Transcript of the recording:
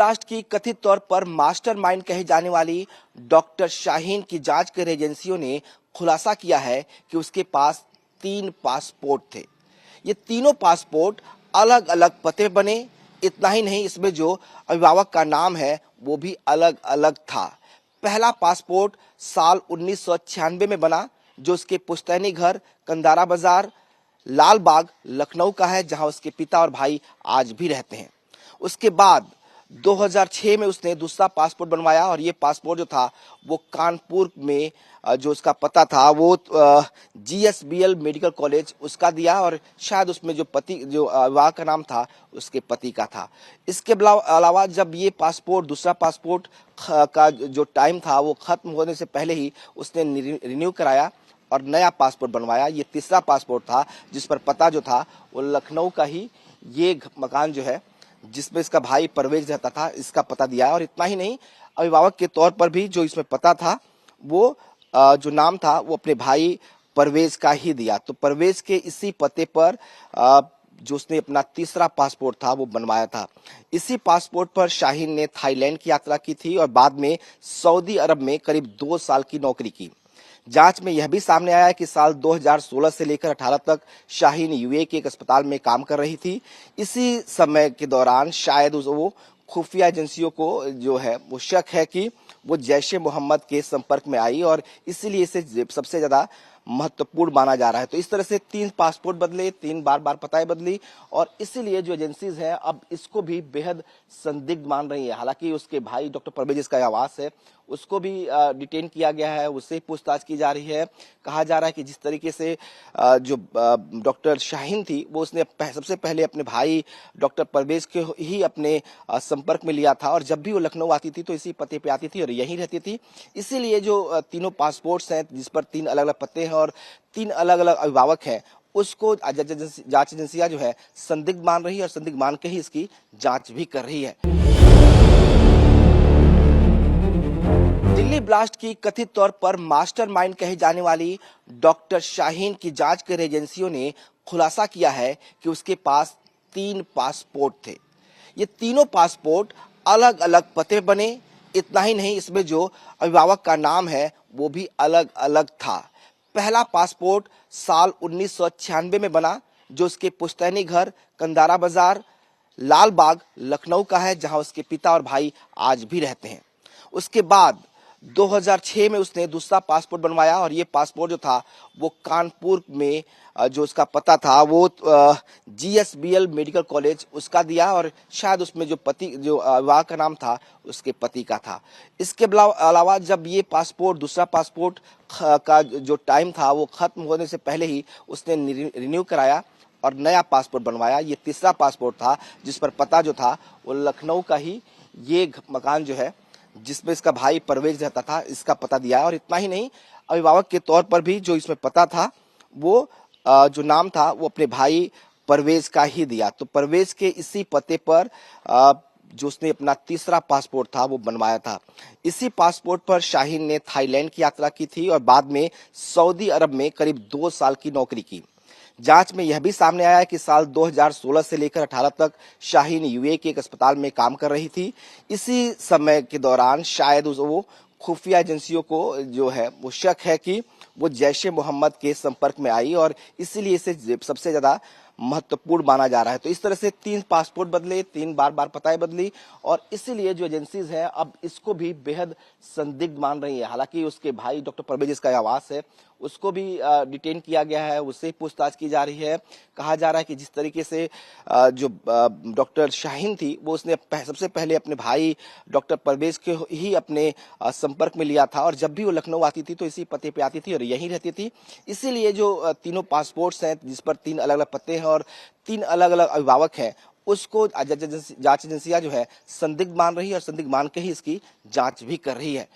Blast की कथित तौर पर मास्टरमाइंड कही जाने वाली डॉक्टर शाहीन की जांच कर रही एजेंसियों ने खुलासा किया है कि उसके पास 3 पासपोर्ट थे। ये तीनों पासपोर्ट अलग अलग पते बने। इतना ही नहीं, इसमें जो अभिभावक का नाम है वो भी अलग अलग था। पहला पासपोर्ट साल 1996 में बना, जो उसके पुश्तैनी घर कंदारा बाजार लाल बाग लखनऊ का है, जहां उसके पिता और भाई आज भी रहते हैं। उसके बाद 2006 में उसने दूसरा पासपोर्ट बनवाया और ये पासपोर्ट जो था वो कानपुर में जो उसका पता था वो GSBL मेडिकल कॉलेज उसका दिया, और शायद उसमें जो विवाह का नाम था उसके पति का था। इसके अलावा जब ये पासपोर्ट दूसरा पासपोर्ट का जो टाइम था वो खत्म होने से पहले ही उसने रिन्यू कराया और नया पासपोर्ट बनवाया। ये तीसरा पासपोर्ट था जिस पर पता जो था वो लखनऊ का ही ये मकान जो है जिसमें इसका भाई परवेज रहता था, इसका पता दिया है। और इतना ही नहीं, अभिभावक के तौर पर भी जो इसमें पता था वो जो नाम था वो अपने भाई परवेज का ही दिया। तो परवेज के इसी पते पर जो उसने अपना तीसरा पासपोर्ट था वो बनवाया था। इसी पासपोर्ट पर शाहीन ने थाईलैंड की यात्रा की थी और बाद में सऊदी अरब में करीब 2 साल की नौकरी की। जांच में यह भी सामने आया है कि साल 2016 से लेकर 18 तक शाहीन यूएई के एक अस्पताल में काम कर रही थी। इसी समय के दौरान शायद वो खुफिया एजेंसियों को जो है वो शक है कि वो जैश ए मोहम्मद के संपर्क में आई और इसीलिए इसे सबसे ज्यादा महत्वपूर्ण माना जा रहा है। तो इस तरह से 3 पासपोर्ट बदले, 3 बार पताएं बदली, और इसीलिए जो एजेंसीज हैं अब इसको भी बेहद संदिग्ध मान रही है। हालांकि उसके भाई डॉक्टर परवेज जिसका आवास है उसको भी डिटेन किया गया है, उससे पूछताछ की जा रही है। कहा जा रहा है कि जिस तरीके से जो डॉक्टर शाहीन थी वो उसने सबसे पहले अपने भाई डॉक्टर परवेज के ही अपने संपर्क में लिया था, और जब भी वो लखनऊ आती थी तो इसी पते पे आती थी और यहीं रहती थी। इसीलिए जो तीनों पासपोर्ट्स हैं जिस पर 3 अलग अलग पते हैं और 3 अलग अलग अभिभावक हैं, उसको जांच एजेंसियां जो है संदिग्ध मान रही है और संदिग्ध मान के ही इसकी जांच भी कर रही है। दिल्ली ब्लास्ट की कथित तौर पर मास्टरमाइंड कही जाने वाली डॉक्टर शाहीन की जांच कर रही एजेंसियों ने खुलासा किया है कि उसके पास 3 पासपोर्ट थे। ये तीनों पासपोर्ट अलग अलग पते बने। इतना ही नहीं, इसमें जो अभिभावक का नाम है वो भी अलग अलग था। पहला पासपोर्ट साल 1996 में बना, जो उसके पुश्तैनी घर कंदारा बाजार लाल बाग लखनऊ का है, जहां उसके पिता और भाई आज भी रहते हैं। उसके बाद 2006 में उसने दूसरा पासपोर्ट बनवाया और ये पासपोर्ट जो था वो कानपुर में जो उसका पता था वो GSBL मेडिकल कॉलेज उसका दिया, और शायद उसमें जो विवाह का नाम था उसके पति का था। इसके अलावा जब ये पासपोर्ट दूसरा पासपोर्ट का जो टाइम था वो खत्म होने से पहले ही उसने रिन्यू कराया और नया पासपोर्ट बनवाया। ये तीसरा पासपोर्ट था जिस पर पता जो था वो लखनऊ का ही ये मकान जो है जिसमें इसका भाई परवेज रहता था, इसका पता दिया है। और इतना ही नहीं, अभिभावक के तौर पर भी जो इसमें पता था वो जो नाम था वो अपने भाई परवेज का ही दिया। तो परवेज के इसी पते पर जो उसने अपना तीसरा पासपोर्ट था वो बनवाया था। इसी पासपोर्ट पर शाहीन ने थाईलैंड की यात्रा की थी और बाद में सऊदी अरब में करीब 2 साल की नौकरी की। जांच में यह भी सामने आया है कि साल 2016 से लेकर 18 तक शाहीन यूएई के एक अस्पताल में काम कर रही थी। इसी समय के दौरान शायद वो खुफिया एजेंसियों को जो है वो शक है कि वो जैश ए मोहम्मद के संपर्क में आई और इसीलिए इसे सबसे ज्यादा महत्वपूर्ण माना जा रहा है। तो इस तरह से 3 पासपोर्ट बदले, 3 बार पताएं बदली, और इसीलिए जो एजेंसीज हैं अब इसको भी बेहद संदिग्ध मान रही है। हालांकि उसके भाई डॉक्टर परवेज जिसका आवास है उसको भी डिटेन किया गया है, उससे पूछताछ की जा रही है। कहा जा रहा है कि जिस तरीके से जो डॉक्टर शाहीन थी वो उसने सबसे पहले अपने भाई डॉक्टर परवेज के ही अपने संपर्क में लिया था, और जब भी वो लखनऊ आती थी तो इसी पते पे आती थी और यहीं रहती थी। इसीलिए जो तीनों पासपोर्ट्स हैं जिस पर 3 अलग अलग पते हैं और 3 अलग अलग अभिभावक हैं, उसको जांच एजेंसियां जो है संदिग्ध मान रही है और संदिग्ध मान के ही इसकी जांच भी कर रही है।